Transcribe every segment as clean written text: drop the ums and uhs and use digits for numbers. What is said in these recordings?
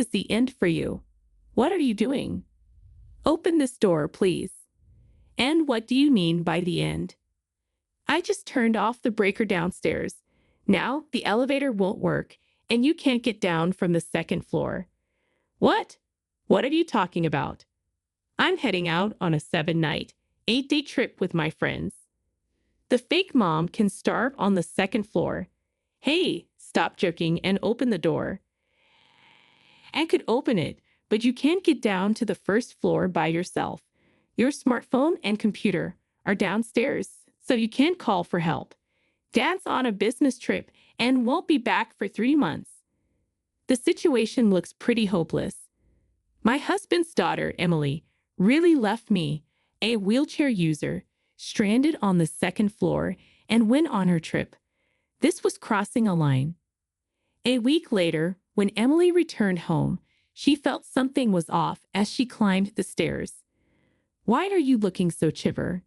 is the end for you. What are you doing? Open this door, please. And what do you mean by the end? I just turned off the breaker downstairs. Now the elevator won't work, and you can't get down from the second floor. What? What are you talking about? I'm heading out on a 7-night, 8-day trip with my friends. The fake mom can starve on the second floor. Hey, stop joking and open the door. I could open it, but you can't get down to the first floor by yourself. Your smartphone and computer are downstairs, so you can't call for help. Dad's on a business trip and won't be back for 3 months. The situation looks pretty hopeless. My husband's daughter, Emily, really left me, a wheelchair user, stranded on the second floor and went on her trip. This was crossing a line. A week later, when Emily returned home, she felt something was off as she climbed the stairs. Why are you looking so chipper?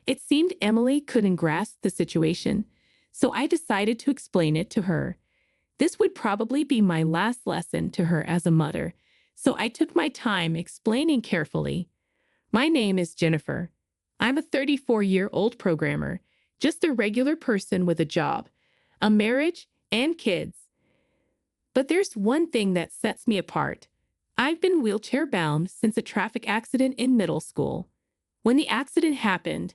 It seemed Emily couldn't grasp the situation, so I decided to explain it to her. This would probably be my last lesson to her as a mother, so I took my time explaining carefully. My name is Jennifer. I'm a 34-year-old programmer, just a regular person with a job, a marriage, and kids. But there's one thing that sets me apart. I've been wheelchair-bound since a traffic accident in middle school. When the accident happened,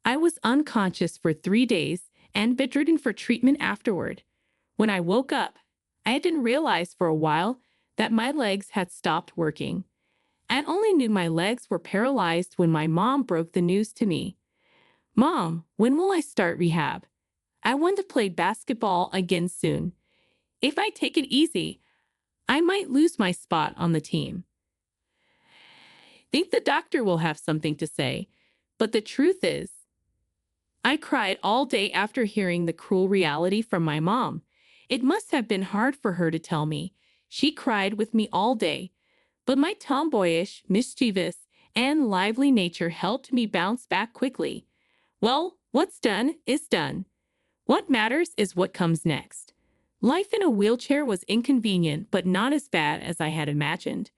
I was unconscious for 3 days and bedridden for treatment afterward. When I woke up, I didn't realize for a while that my legs had stopped working. I only knew my legs were paralyzed when my mom broke the news to me. Mom, when will I start rehab? I want to play basketball again soon. If I take it easy, I might lose my spot on the team. Think the doctor will have something to say, but the truth is, I cried all day after hearing the cruel reality from my mom. It must have been hard for her to tell me. She cried with me all day, but my tomboyish, mischievous, and lively nature helped me bounce back quickly. Well, what's done is done. What matters is what comes next. Life in a wheelchair was inconvenient, but not as bad as I had imagined.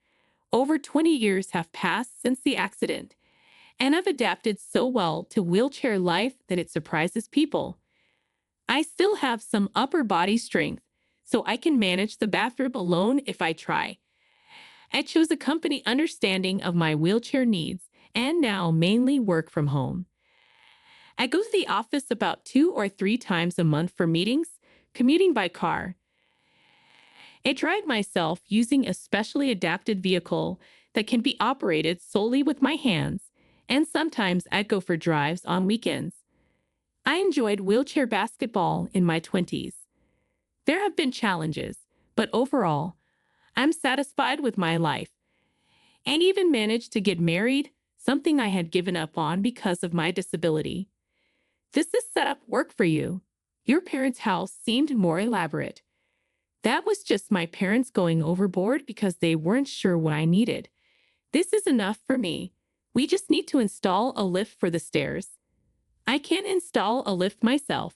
Over 20 years have passed since the accident, and I've adapted so well to wheelchair life that it surprises people. I still have some upper body strength, so I can manage the bathroom alone if I try. I chose a company understanding of my wheelchair needs and now mainly work from home. I go to the office about 2 or 3 times a month for meetings, commuting by car. I drive myself using a specially adapted vehicle that can be operated solely with my hands, and sometimes I go for drives on weekends. I enjoyed wheelchair basketball in my 20s. There have been challenges, but overall, I'm satisfied with my life, and even managed to get married, something I had given up on because of my disability. Does this setup work for you? Your parents' house seemed more elaborate. That was just my parents going overboard because they weren't sure what I needed. This is enough for me. We just need to install a lift for the stairs. I can't install a lift myself.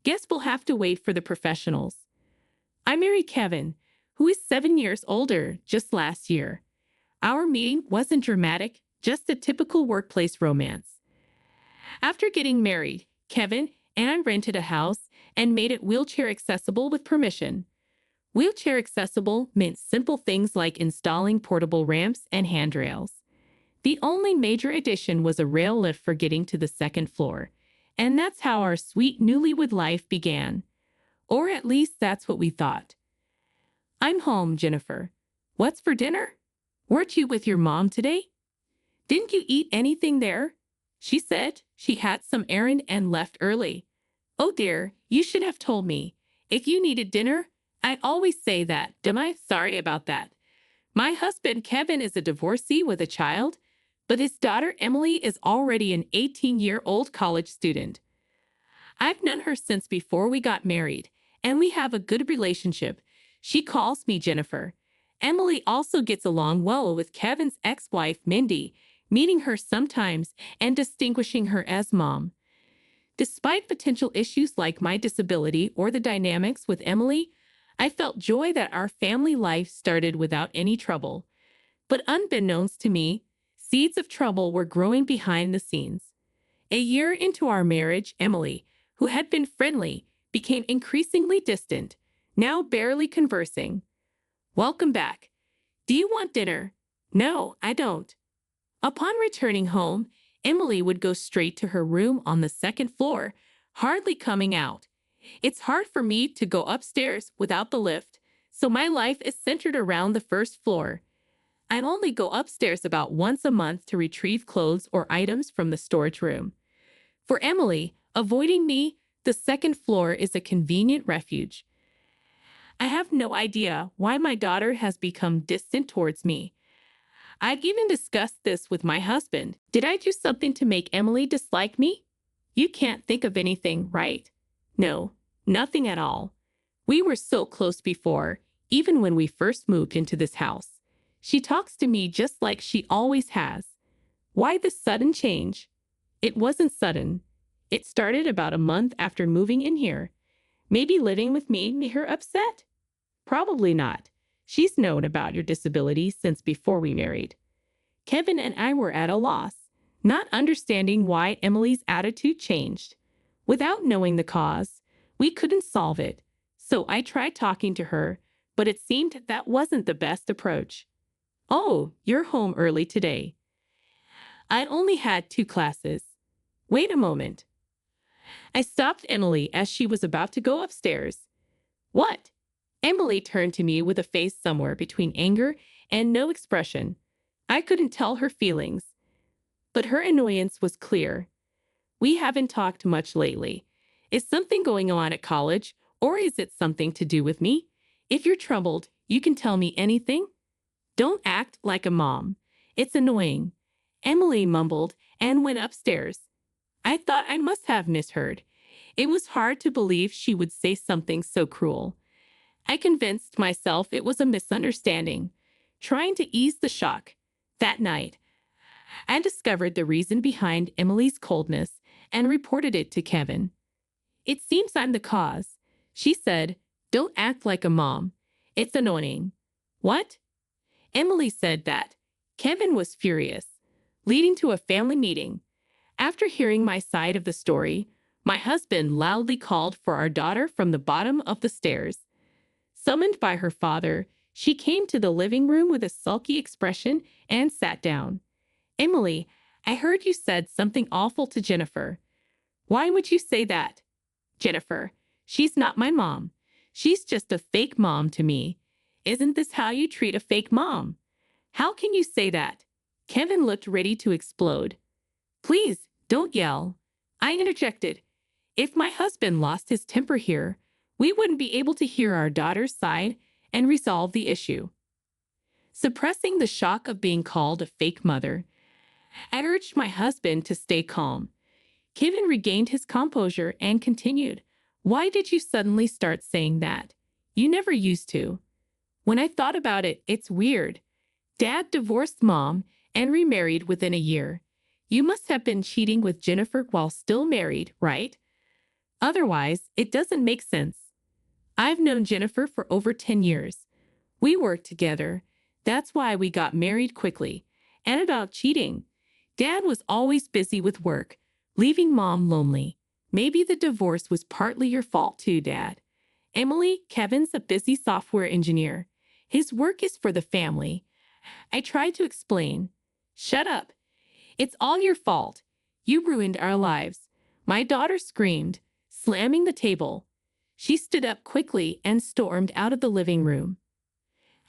Guess we'll have to wait for the professionals. I married Kevin, who is 7 years older, just last year. Our meeting wasn't dramatic, just a typical workplace romance. After getting married, Kevin and I rented a house and made it wheelchair accessible with permission. Wheelchair accessible meant simple things like installing portable ramps and handrails. The only major addition was a rail lift for getting to the second floor, and that's how our sweet newlywed life began. Or at least that's what we thought. I'm home, Jennifer. What's for dinner? Weren't you with your mom today? Didn't you eat anything there? She said she had some errand and left early. Oh dear, you should have told me. If you needed dinner, I always say that, am I? Sorry about that. My husband Kevin is a divorcee with a child, but his daughter Emily is already an 18-year-old college student. I've known her since before we got married, and we have a good relationship. She calls me Jennifer. Emily also gets along well with Kevin's ex-wife Mindy, meeting her sometimes and distinguishing her as mom. Despite potential issues like my disability or the dynamics with Emily, I felt joy that our family life started without any trouble. But unbeknownst to me, seeds of trouble were growing behind the scenes. A year into our marriage, Emily, who had been friendly, became increasingly distant, now barely conversing. "Welcome back. Do you want dinner?" "No, I don't." Upon returning home, Emily would go straight to her room on the second floor, hardly coming out. It's hard for me to go upstairs without the lift, so my life is centered around the first floor. I only go upstairs about once a month to retrieve clothes or items from the storage room. For Emily, avoiding me, the second floor is a convenient refuge. I have no idea why my daughter has become distant towards me. I've even discussed this with my husband. Did I do something to make Emily dislike me? You can't think of anything, right? No, nothing at all. We were so close before, even when we first moved into this house. She talks to me just like she always has. Why this sudden change? It wasn't sudden. It started about a month after moving in here. Maybe living with me made her upset? Probably not. She's known about your disability since before we married. Kevin and I were at a loss, not understanding why Emily's attitude changed. Without knowing the cause, we couldn't solve it. So I tried talking to her, but it seemed that wasn't the best approach. "Oh, you're home early today." I'd only had 2 classes. Wait a moment. I stopped Emily as she was about to go upstairs. "What?" Emily turned to me with a face somewhere between anger and no expression. I couldn't tell her feelings, but her annoyance was clear. "We haven't talked much lately. Is something going on at college, or is it something to do with me? If you're troubled, you can tell me anything. Don't act like a mom. It's annoying." Emily mumbled and went upstairs. I thought I must have misheard. It was hard to believe she would say something so cruel. I convinced myself it was a misunderstanding, trying to ease the shock. That night, I discovered the reason behind Emily's coldness and reported it to Kevin. "It seems I'm the cause," she said. "Don't act like a mom. It's annoying." "What?" Emily said that. Kevin was furious, leading to a family meeting. After hearing my side of the story, my husband loudly called for our daughter from the bottom of the stairs. Summoned by her father, she came to the living room with a sulky expression and sat down. "Emily, I heard you said something awful to Jennifer." "Why would you say that?" "Jennifer, she's not my mom. She's just a fake mom to me. Isn't this how you treat a fake mom?" "How can you say that?" Kevin looked ready to explode. "Please, don't yell," I interjected. If my husband lost his temper here, we wouldn't be able to hear our daughter's side and resolve the issue. Suppressing the shock of being called a fake mother, I urged my husband to stay calm. Kevin regained his composure and continued. "Why did you suddenly start saying that? You never used to." When I thought about it, it's weird. Dad divorced Mom and remarried within a year. You must have been cheating with Jennifer while still married, right? Otherwise, it doesn't make sense. I've known Jennifer for over 10 years. We worked together. That's why we got married quickly. And about cheating, Dad was always busy with work, leaving Mom lonely. Maybe the divorce was partly your fault too, Dad. Emily, Kevin's a busy software engineer. His work is for the family. I tried to explain. "Shut up. It's all your fault. You ruined our lives." My daughter screamed, slamming the table. She stood up quickly and stormed out of the living room.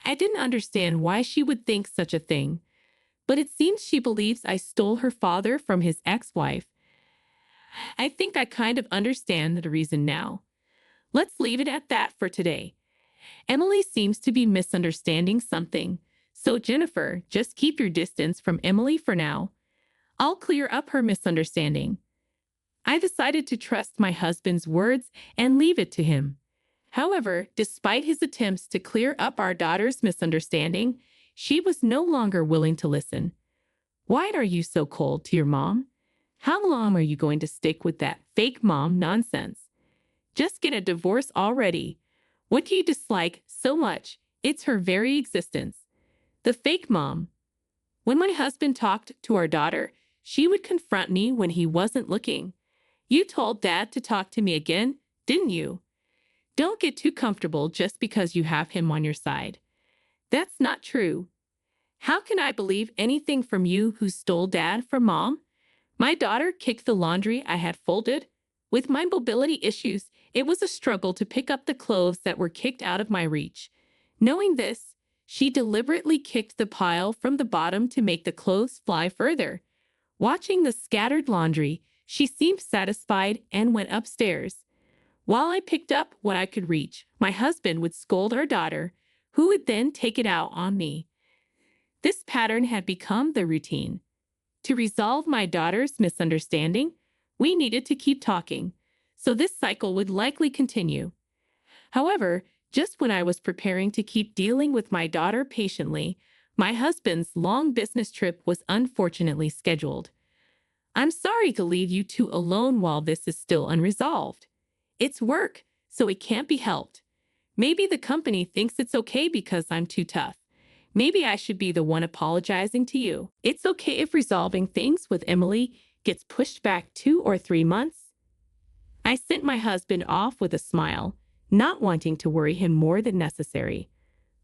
I didn't understand why she would think such a thing, but it seems she believes I stole her father from his ex-wife. I think I kind of understand the reason now. Let's leave it at that for today. Emily seems to be misunderstanding something, so Jennifer, just keep your distance from Emily for now. I'll clear up her misunderstanding. I decided to trust my husband's words and leave it to him. However, despite his attempts to clear up our daughter's misunderstanding, she was no longer willing to listen. "Why are you so cold to your mom? How long are you going to stick with that fake mom nonsense? Just get a divorce already. What do you dislike so much? It's her very existence. The fake mom. When my husband talked to our daughter, she would confront me when he wasn't looking. You told Dad to talk to me again, didn't you? Don't get too comfortable just because you have him on your side. That's not true. How can I believe anything from you who stole Dad from Mom? My daughter kicked the laundry I had folded. With my mobility issues, it was a struggle to pick up the clothes that were kicked out of my reach. Knowing this, she deliberately kicked the pile from the bottom to make the clothes fly further. Watching the scattered laundry, she seemed satisfied and went upstairs. While I picked up what I could reach, my husband would scold our daughter, who would then take it out on me. This pattern had become the routine. To resolve my daughter's misunderstanding, we needed to keep talking, so this cycle would likely continue. However, just when I was preparing to keep dealing with my daughter patiently, my husband's long business trip was unfortunately scheduled. I'm sorry to leave you two alone while this is still unresolved. It's work, so it can't be helped. Maybe the company thinks it's okay because I'm too tough. Maybe I should be the one apologizing to you. It's okay if resolving things with Emily gets pushed back 2 or 3 months. I sent my husband off with a smile, not wanting to worry him more than necessary.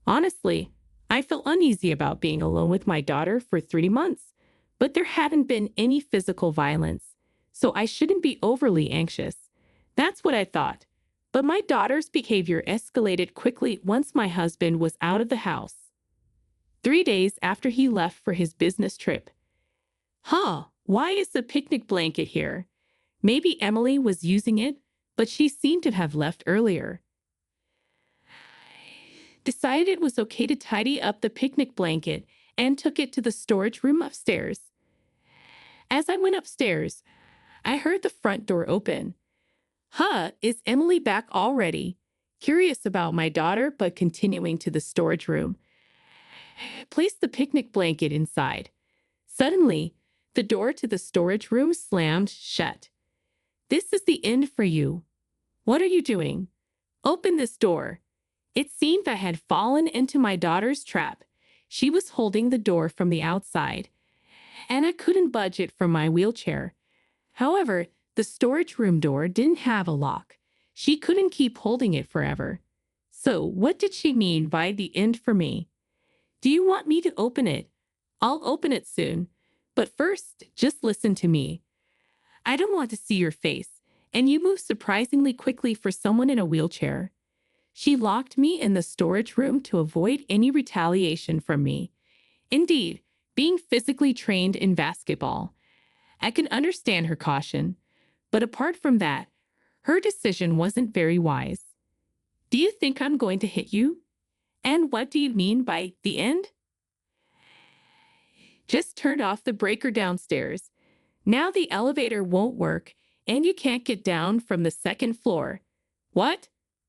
Honestly, I felt uneasy about being alone with my daughter for 3 months, but there hadn't been any physical violence, so I shouldn't be overly anxious. That's what I thought. But my daughter's behavior escalated quickly once my husband was out of the house. 3 days after he left for his business trip. Why is the picnic blanket here? Maybe Emily was using it, but she seemed to have left earlier. Decided it was okay to tidy up the picnic blanket and took it to the storage room upstairs. As I went upstairs, I heard the front door open. Is Emily back already? Curious about my daughter, but continuing to the storage room. Placed the picnic blanket inside. Suddenly, the door to the storage room slammed shut. This is the end for you. What are you doing? Open this door. It seemed I had fallen into my daughter's trap. She was holding the door from the outside, and I couldn't budge it from my wheelchair. However, the storage room door didn't have a lock. She couldn't keep holding it forever. So what did she mean by the end for me? Do you want me to open it? I'll open it soon. But first, just listen to me. I don't want to see your face, and you move surprisingly quickly for someone in a wheelchair. She locked me in the storage room to avoid any retaliation from me. Indeed, being physically trained in basketball, I can understand her caution. But apart from that, her decision wasn't very wise. Do you think I'm going to hit you? And what do you mean by the end? Just turned off the breaker downstairs. Now the elevator won't work, and you can't get down from the second floor. What?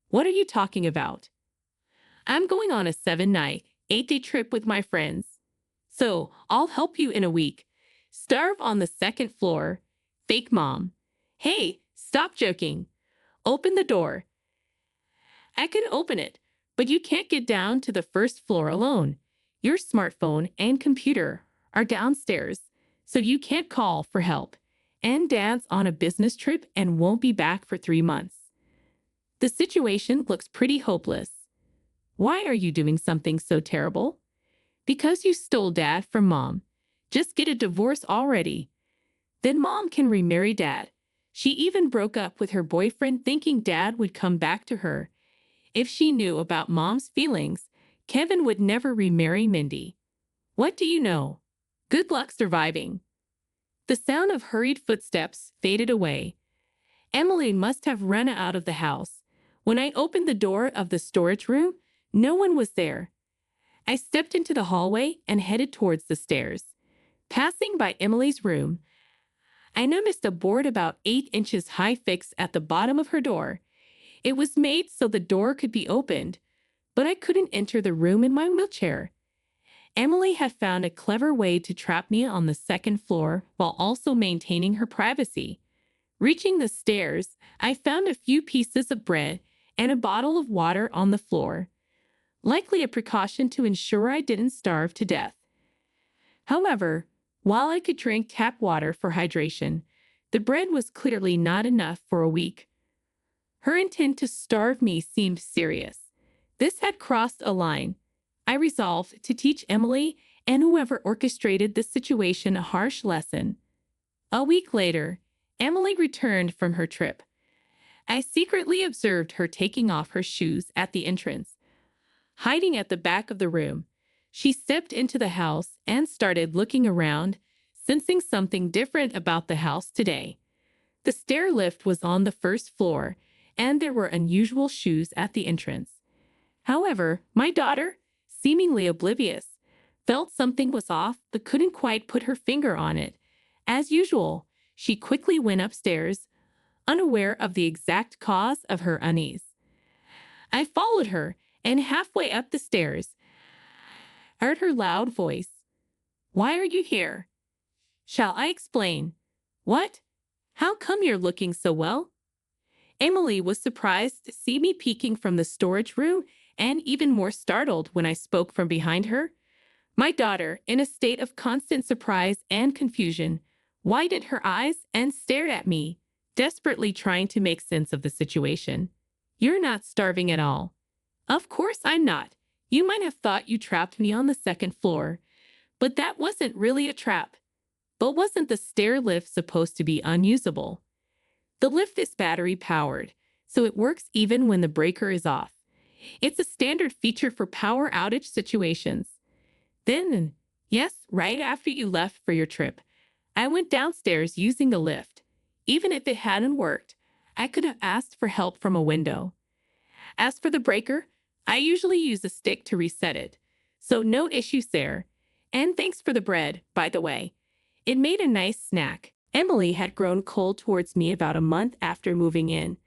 What are you talking about? I'm going on a 7-night, 8-day trip with my friends. So I'll help you in a week. Starve on the second floor. Fake mom. Hey, stop joking. Open the door. I can open it, but you can't get down to the first floor alone. Your smartphone and computer are downstairs, so you can't call for help. And Dad's on a business trip and won't be back for 3 months. The situation looks pretty hopeless. Why are you doing something so terrible? Because you stole Dad from Mom. Just get a divorce already. Then Mom can remarry Dad. She even broke up with her boyfriend thinking Dad would come back to her. If she knew about Mom's feelings, Kevin would never remarry Mindy. What do you know? Good luck surviving. The sound of hurried footsteps faded away. Emily must have run out of the house. When I opened the door of the storage room, no one was there. I stepped into the hallway and headed towards the stairs. Passing by Emily's room, I noticed a board about 8 inches high fixed at the bottom of her door. It was made so the door could be opened, but I couldn't enter the room in my wheelchair. Emily had found a clever way to trap me on the second floor while also maintaining her privacy. Reaching the stairs, I found a few pieces of bread and a bottle of water on the floor, likely a precaution to ensure I didn't starve to death. However, while I could drink tap water for hydration, the bread was clearly not enough for a week. Her intent to starve me seemed serious. This had crossed a line. I resolved to teach Emily and whoever orchestrated this situation a harsh lesson. A week later, Emily returned from her trip. I secretly observed her taking off her shoes at the entrance. Hiding at the back of the room, she stepped into the house and started looking around, sensing something different about the house today. The stair lift was on the first floor, and there were unusual shoes at the entrance. However, my daughter, seemingly oblivious, felt something was off but couldn't quite put her finger on it. As usual, she quickly went upstairs, unaware of the exact cause of her unease. I followed her, and halfway up the stairs, I heard her loud voice. "Why are you here?" "Shall I explain?" "What? How come you're looking so well?" Emily was surprised to see me peeking from the storage room and even more startled when I spoke from behind her. My daughter, in a state of constant surprise and confusion, widened her eyes and stared at me, desperately trying to make sense of the situation. "You're not starving at all." "Of course I'm not. You might have thought you trapped me on the second floor, but that wasn't really a trap." "But wasn't the stair lift supposed to be unusable?" "The lift is battery powered, so it works even when the breaker is off. It's a standard feature for power outage situations." Then, yes, right after you left for your trip, I went downstairs using the lift. Even if it hadn't worked, I could have asked for help from a window. As for the breaker, I usually use a stick to reset it, so no issues there. And thanks for the bread, by the way. It made a nice snack. Emily had grown cold towards me about a month after moving in.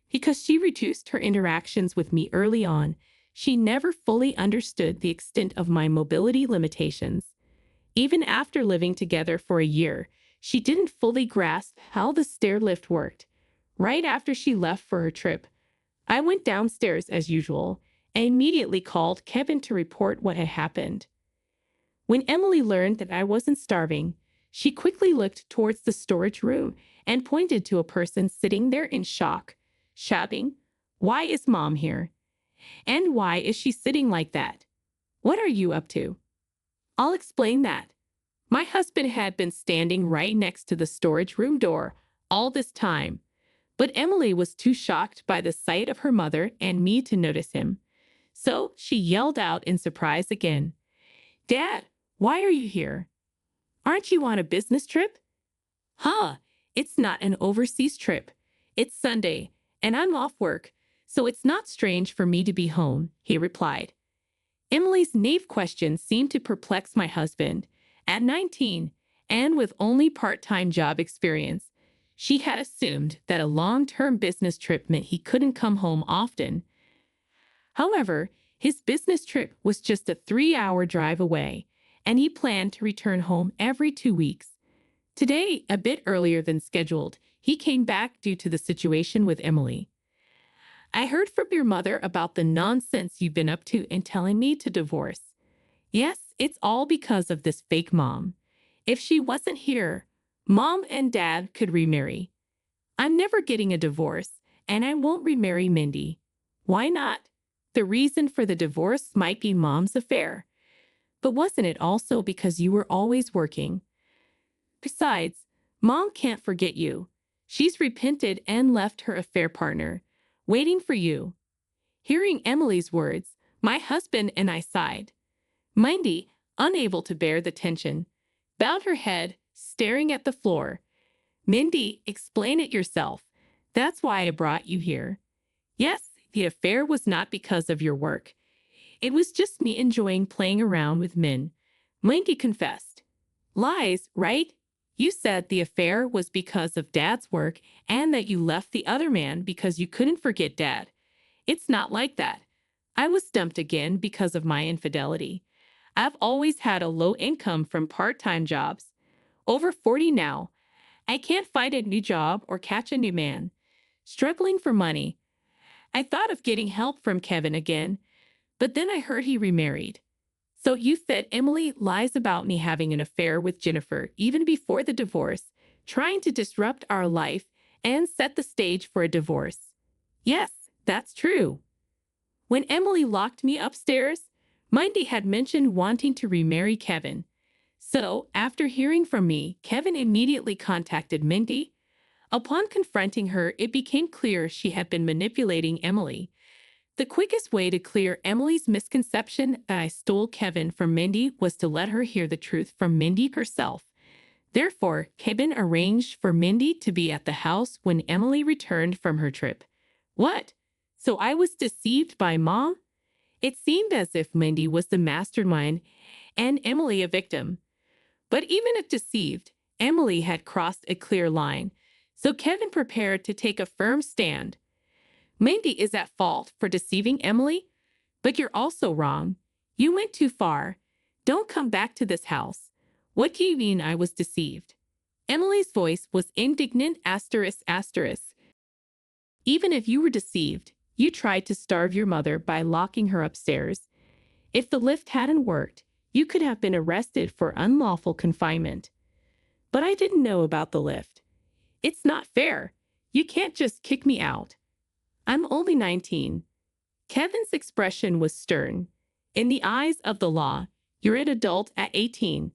Because she reduced her interactions with me early on, she never fully understood the extent of my mobility limitations. Even after living together for a year, she didn't fully grasp how the stair lift worked. Right after she left for her trip, I went downstairs as usual and immediately called Kevin to report what had happened. When Emily learned that I wasn't starving, she quickly looked towards the storage room and pointed to a person sitting there in shock, shouting, "Why is Mom here? And why is she sitting like that? What are you up to?" "I'll explain that." My husband had been standing right next to the storage room door all this time, but Emily was too shocked by the sight of her mother and me to notice him. So she yelled out in surprise again, "Dad, why are you here? Aren't you on a business trip?" "Huh, it's not an overseas trip. It's Sunday, and I'm off work, so it's not strange for me to be home," he replied. Emily's naive question seemed to perplex my husband. At 19, and with only part-time job experience, she had assumed that a long-term business trip meant he couldn't come home often. However, his business trip was just a 3-hour drive away, and he planned to return home every 2 weeks. Today, a bit earlier than scheduled, he came back due to the situation with Emily. "I heard from your mother about the nonsense you've been up to in telling me to divorce. Yes, it's all because of this fake mom. If she wasn't here, Mom and Dad could remarry. I'm never getting a divorce, and I won't remarry Mindy." "Why not?" "The reason for the divorce might be Mom's affair. But wasn't it also because you were always working? Besides, Mom can't forget you. She's repented and left her affair partner, waiting for you." Hearing Emily's words, my husband and I sighed. Mindy, unable to bear the tension, bowed her head, staring at the floor. "Mindy, explain it yourself. That's why I brought you here." "Yes, the affair was not because of your work. It was just me enjoying playing around with men," Mindy confessed. "Lies, right? You said the affair was because of Dad's work and that you left the other man because you couldn't forget Dad. It's not like that. I was dumped again because of my infidelity. I've always had a low income from part-time jobs. Over 40 now. I can't find a new job or catch a new man. Struggling for money. I thought of getting help from Kevin again, but then I heard he remarried. So you said Emily lies about me having an affair with Jennifer even before the divorce, trying to disrupt our life and set the stage for a divorce. Yes, that's true. When Emily locked me upstairs, Mindy had mentioned wanting to remarry Kevin. So, after hearing from me, Kevin immediately contacted Mindy. Upon confronting her, it became clear she had been manipulating Emily. The quickest way to clear Emily's misconception that I stole Kevin from Mindy was to let her hear the truth from Mindy herself. Therefore, Kevin arranged for Mindy to be at the house when Emily returned from her trip. What? So I was deceived by Mom? It seemed as if Mindy was the mastermind and Emily a victim. But even if deceived, Emily had crossed a clear line, so Kevin prepared to take a firm stand. Mindy is at fault for deceiving Emily, but you're also wrong. You went too far. Don't come back to this house. What do you mean I was deceived? Emily's voice was indignant ***. Even if you were deceived, you tried to starve your mother by locking her upstairs. If the lift hadn't worked, you could have been arrested for unlawful confinement. But I didn't know about the lift. It's not fair. You can't just kick me out. I'm only 19. Kevin's expression was stern. In the eyes of the law, you're an adult at 18.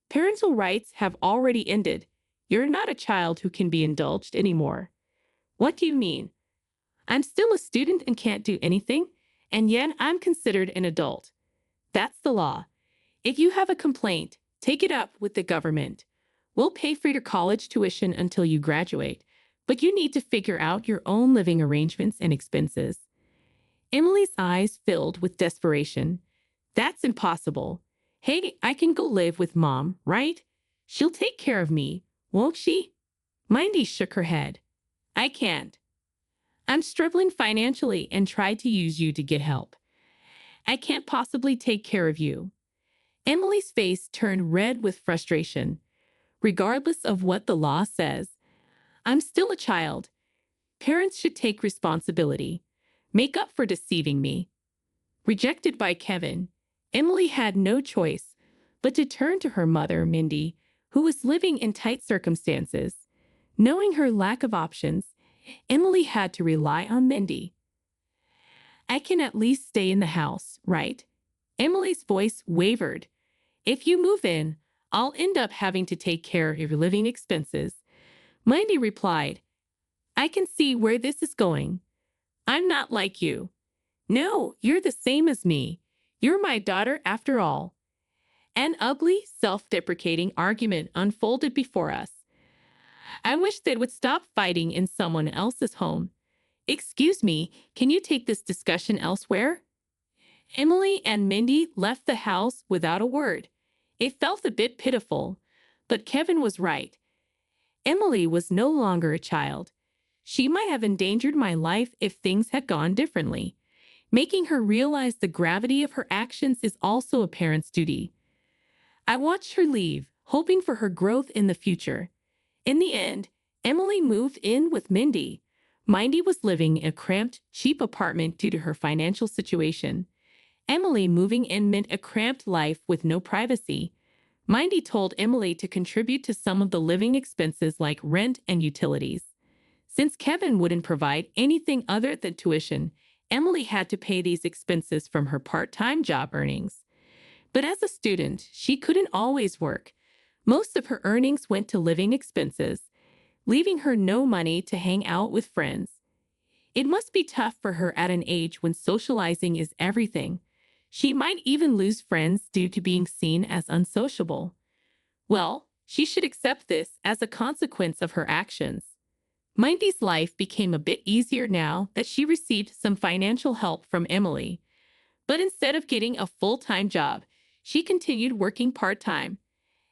Parental rights have already ended. You're not a child who can be indulged anymore. What do you mean? I'm still a student and can't do anything, and yet I'm considered an adult. That's the law. If you have a complaint, take it up with the government. We'll pay for your college tuition until you graduate, but you need to figure out your own living arrangements and expenses. Emily's eyes filled with desperation. That's impossible. Hey, I can go live with Mom, right? She'll take care of me, won't she? Mindy shook her head. I can't. I'm struggling financially and tried to use you to get help. I can't possibly take care of you. Emily's face turned red with frustration. Regardless of what the law says, I'm still a child. Parents should take responsibility. Make up for deceiving me. Rejected by Kevin, Emily had no choice but to turn to her mother, Mindy, who was living in tight circumstances. Knowing her lack of options, Emily had to rely on Mindy. I can at least stay in the house, right? Emily's voice wavered. If you move in, I'll end up having to take care of your living expenses. Mindy replied, I can see where this is going. I'm not like you. No, you're the same as me. You're my daughter after all. An ugly, self-deprecating argument unfolded before us. I wish they would stop fighting in someone else's home. Excuse me, can you take this discussion elsewhere? Emily and Mindy left the house without a word. It felt a bit pitiful, but Kevin was right. Emily was no longer a child. She might have endangered my life if things had gone differently. Making her realize the gravity of her actions is also a parent's duty. I watched her leave, hoping for her growth in the future. In the end, Emily moved in with Mindy. Mindy was living in a cramped, cheap apartment due to her financial situation. Emily moving in meant a cramped life with no privacy. Mindy told Emily to contribute to some of the living expenses like rent and utilities. Since Kevin wouldn't provide anything other than tuition, Emily had to pay these expenses from her part-time job earnings. But as a student, she couldn't always work. Most of her earnings went to living expenses, leaving her no money to hang out with friends. It must be tough for her at an age when socializing is everything. She might even lose friends due to being seen as unsociable. Well, she should accept this as a consequence of her actions. Mindy's life became a bit easier now that she received some financial help from Emily. But instead of getting a full-time job, she continued working part-time.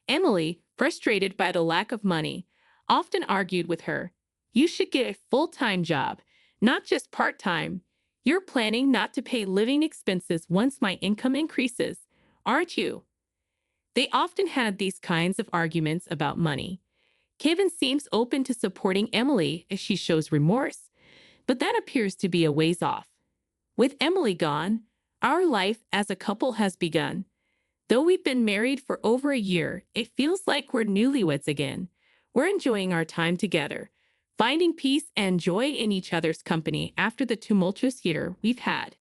Emily, frustrated by the lack of money, often argued with her. You should get a full-time job, not just part-time. You're planning not to pay living expenses once my income increases, aren't you? They often had these kinds of arguments about money. Kevin seems open to supporting Emily if she shows remorse. but that appears to be a ways off. With Emily gone, our life as a couple has begun. Though we've been married for over a year, it feels like we're newlyweds again. We're enjoying our time together, finding peace and joy in each other's company after the tumultuous year we've had.